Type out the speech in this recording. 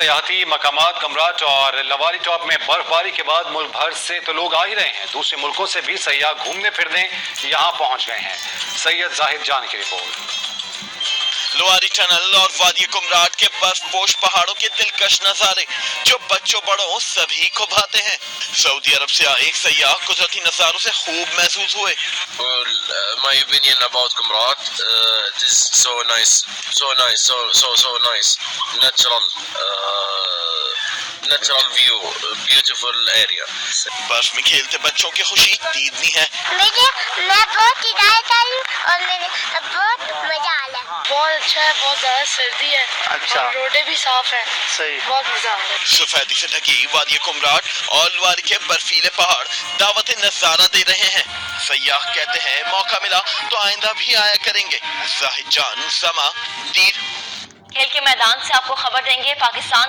سیاحتی مقامات کمراٹ اور لواری ٹاپ میں برفباری کے بعد ملک بھر سے تو لوگ آ ہی رہے ہیں، دوسرے ملکوں سے بھی سیاح گھومنے پھرنے یہاں پہنچ گئے ہیں۔ سید زاہد جان کی رپورٹ۔ لواری ٹنل اور وادی کمراٹ کے برف پوش پہاڑوں کے دلکش نظارے جو بچوں بڑوں سبھی کو بھاتے ہیں۔ سعودی عرب سے آئے سیاح قدرتی نظاروں سے خوب محظوظ ہوئے۔ My opinion about Kumrat, it is so nice, so nice, natural view, beautiful area. برف میں کھیلتے بچوں کی خوشی دیدنی ہے۔ میں بہت انجوائے کر رہی ہوں اور میں بہت مزہ آ رہا ہے۔ بہت اچھا ہے، بہت زیادہ سردی ہے اور روڈیں بھی صاف ہیں، بہت مزہ آ رہا ہے۔ سفیدی سے ڈھکی وادی کمراٹ اور لواری کے برفیلے پہاڑ دعوت نظارہ دے رہے ہیں۔ سیاح کہتے ہیں موقع ملا تو آئندہ بھی آیا کریں گے۔ زاہد جان، سما، دیر۔ کھیل کے میدان سے آپ کو خبر دیں گے، پاکستان